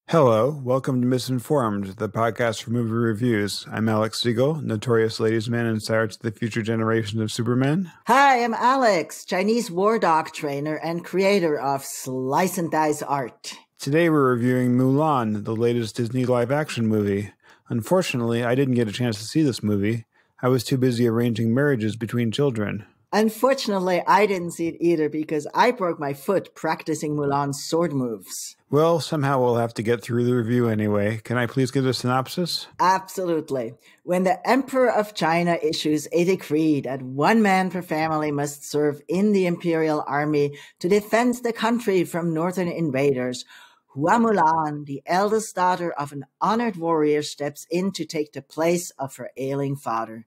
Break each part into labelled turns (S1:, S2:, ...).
S1: Hello, welcome to Misinformed, the podcast for movie reviews. I'm Alex Siegel, notorious ladies' man and sire to the future generation of Supermen.
S2: Hi, I'm Alex, Chinese war dog trainer and creator of Slice and Dice art.
S1: Today we're reviewing Mulan, the latest Disney live-action movie. Unfortunately, I didn't get a chance to see this movie. I was too busy arranging marriages between children.
S2: Unfortunately, I didn't see it either because I broke my foot practicing Mulan's sword moves.
S1: Well, somehow we'll have to get through the review anyway. Can I please get a synopsis?
S2: Absolutely. When the Emperor of China issues a decree that one man per family must serve in the imperial army to defend the country from northern invaders, Hua Mulan, the eldest daughter of an honored warrior, steps in to take the place of her ailing father.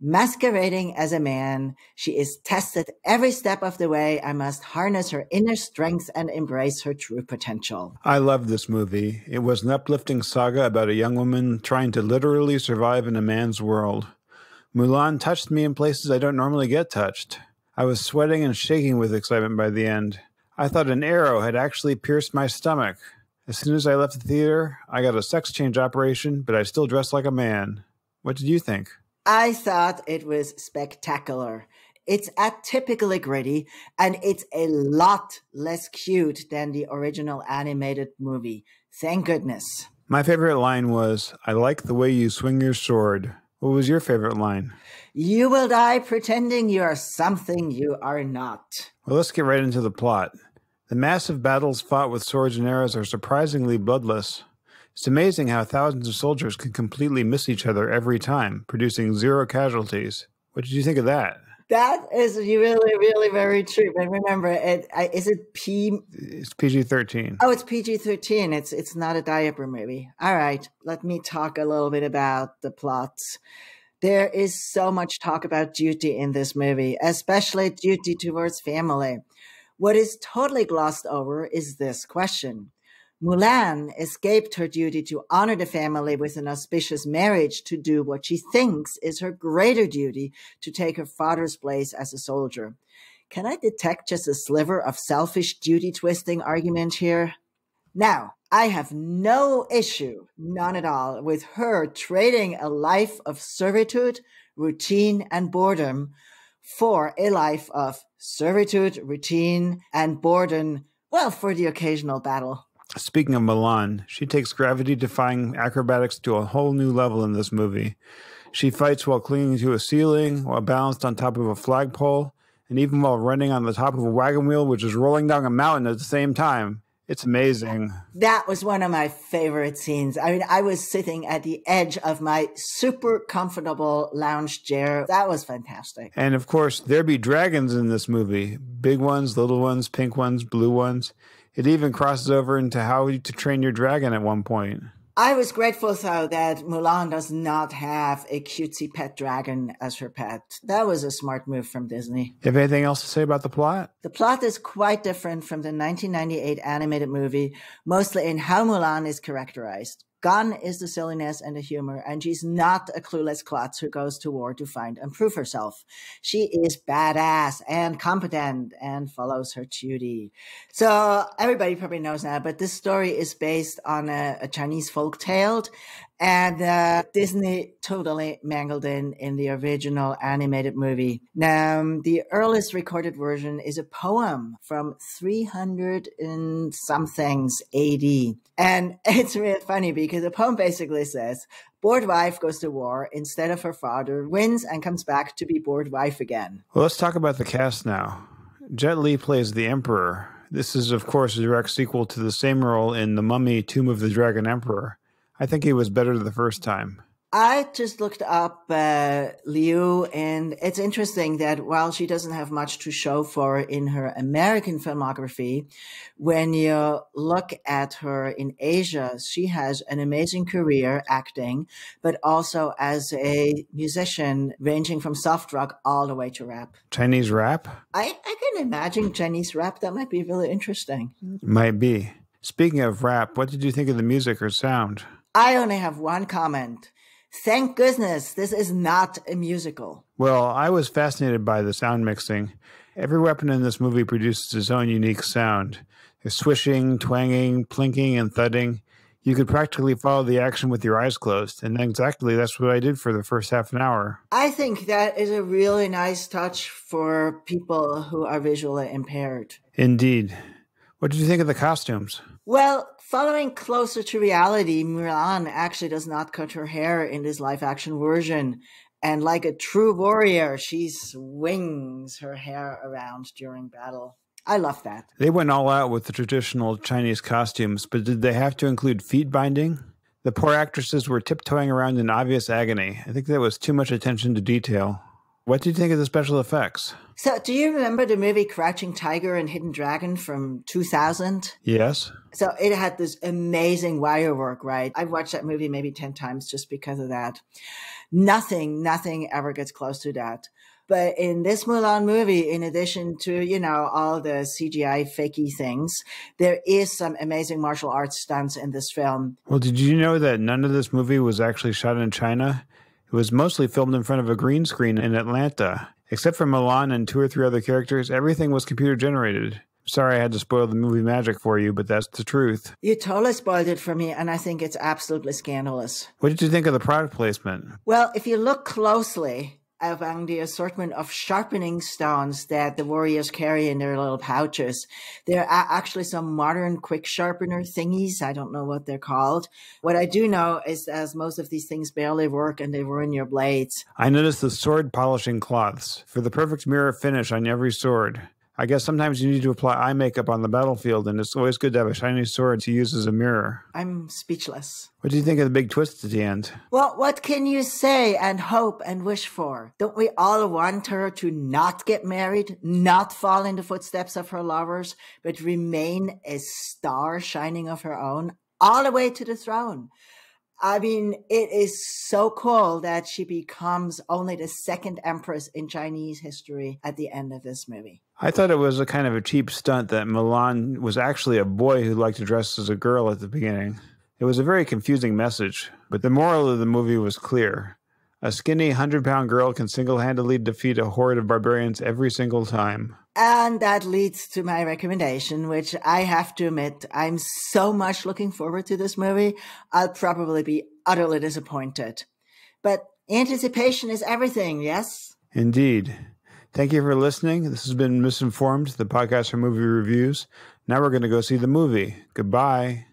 S2: Masquerading as a man, she is tested every step of the way and must harness her inner strength and embrace her true potential.
S1: I love this movie. It was an uplifting saga about a young woman trying to literally survive in a man's world. Mulan touched me in places I don't normally get touched. I was sweating and shaking with excitement by the end. I thought an arrow had actually pierced my stomach. As soon as I left the theater, I got a sex change operation, but I still dressed like a man. What did you think?
S2: I thought it was spectacular. It's atypically gritty, and it's a lot less cute than the original animated movie. Thank goodness.
S1: My favorite line was, "I like the way you swing your sword." What was your favorite line?
S2: You will die pretending you are something you are not.
S1: Well, let's get right into the plot. The massive battles fought with swords and arrows are surprisingly bloodless. It's amazing how thousands of soldiers can completely miss each other every time, producing zero casualties. What did you think of that?
S2: That is really, really very true. But remember, is it P?
S1: It's PG-13.
S2: Oh, it's PG-13. It's not a diaper movie. All right, let me talk a little bit about the plots. There is so much talk about duty in this movie, especially duty towards family. What is totally glossed over is this question. Mulan escaped her duty to honor the family with an auspicious marriage to do what she thinks is her greater duty to take her father's place as a soldier. Can I detect just a sliver of selfish duty-twisting argument here? Now, I have no issue, none at all, with her trading a life of servitude, routine, and boredom for a life of servitude, routine, and boredom, well, for the occasional battle.
S1: Speaking of Mulan, she takes gravity-defying acrobatics to a whole new level in this movie. She fights while clinging to a ceiling, while balanced on top of a flagpole, and even while running on the top of a wagon wheel, which is rolling down a mountain at the same time. It's amazing.
S2: That was one of my favorite scenes. I mean, I was sitting at the edge of my super comfortable lounge chair. That was fantastic.
S1: And of course, there be dragons in this movie. Big ones, little ones, pink ones, blue ones. It even crosses over into how to train your dragon at one point.
S2: I was grateful, though, that Mulan does not have a cutesy pet dragon as her pet. That was a smart move from Disney.
S1: You have anything else to say about the plot?
S2: The plot is quite different from the 1998 animated movie, mostly in how Mulan is characterized. Gone is the silliness and the humor, and she's not a clueless klutz who goes to war to find and prove herself. She is badass and competent and follows her duty. So everybody probably knows now, but this story is based on a Chinese folk tale, and Disney totally mangled in the original animated movie. Now, the earliest recorded version is a poem from 300 and somethings AD. And it's really funny because the poem basically says, bored wife goes to war instead of her father, wins and comes back to be bored wife again.
S1: Well, let's talk about the cast now. Jet Li plays the Emperor. This is, of course, a direct sequel to the same role in The Mummy, Tomb of the Dragon Emperor. I think he was better the first time.
S2: I just looked up Liu, and it's interesting that while she doesn't have much to show for in her American filmography, when you look at her in Asia, she has an amazing career acting, but also as a musician, ranging from soft rock all the way to rap.
S1: Chinese rap?
S2: I can imagine Chinese rap. That might be really interesting.
S1: Might be. Speaking of rap, what did you think of the music or sound?
S2: I only have one comment. Thank goodness this is not a musical.
S1: Well, I was fascinated by the sound mixing. Every weapon in this movie produces its own unique sound. There's swishing, twanging, plinking, and thudding. You could practically follow the action with your eyes closed, and exactly that's what I did for the first half an hour.
S2: I think that is a really nice touch for people who are visually impaired.
S1: Indeed. What did you think of the costumes?
S2: Well, following closer to reality, Mulan actually does not cut her hair in this live-action version. And like a true warrior, she swings her hair around during battle. I love that.
S1: They went all out with the traditional Chinese costumes, but did they have to include feet binding? The poor actresses were tiptoeing around in obvious agony. I think that was too much attention to detail. What did you think of the special effects?
S2: So, do you remember the movie Crouching Tiger and Hidden Dragon from 2000?
S1: Yes.
S2: So it had this amazing wire work, right? I've watched that movie maybe 10 times just because of that. Nothing ever gets close to that. But in this Mulan movie, in addition to, all the CGI fakey things, there is some amazing martial arts stunts in this film.
S1: Well, did you know that none of this movie was actually shot in China? It was mostly filmed in front of a green screen in Atlanta. Except for Mulan and 2 or 3 other characters, everything was computer generated. Sorry I had to spoil the movie magic for you, but that's the truth.
S2: You totally spoiled it for me, and I think it's absolutely scandalous.
S1: What did you think of the product placement?
S2: Well, if you look closely among the assortment of sharpening stones that the warriors carry in their little pouches, there are actually some modern quick sharpener thingies. I don't know what they're called. What I do know is as most of these things barely work and they ruin your blades.
S1: I noticed the sword polishing cloths for the perfect mirror finish on every sword. I guess sometimes you need to apply eye makeup on the battlefield, and it's always good to have a shiny sword to use as a mirror.
S2: I'm speechless.
S1: What do you think of the big twist at the end?
S2: Well, what can you say and hope and wish for? Don't we all want her to not get married, not fall in the footsteps of her lovers, but remain a star shining of her own, all the way to the throne? I mean, it is so cool that she becomes only the 2nd empress in Chinese history at the end of this movie.
S1: I thought it was a kind of a cheap stunt that Mulan was actually a boy who liked to dress as a girl at the beginning. It was a very confusing message, but the moral of the movie was clear. A skinny 100-pound girl can single-handedly defeat a horde of barbarians every single time.
S2: And that leads to my recommendation, which I have to admit, I'm so much looking forward to this movie. I'll probably be utterly disappointed. But anticipation is everything, yes?
S1: Indeed. Thank you for listening. This has been Misinformed, the podcast for movie reviews. Now we're going to go see the movie. Goodbye.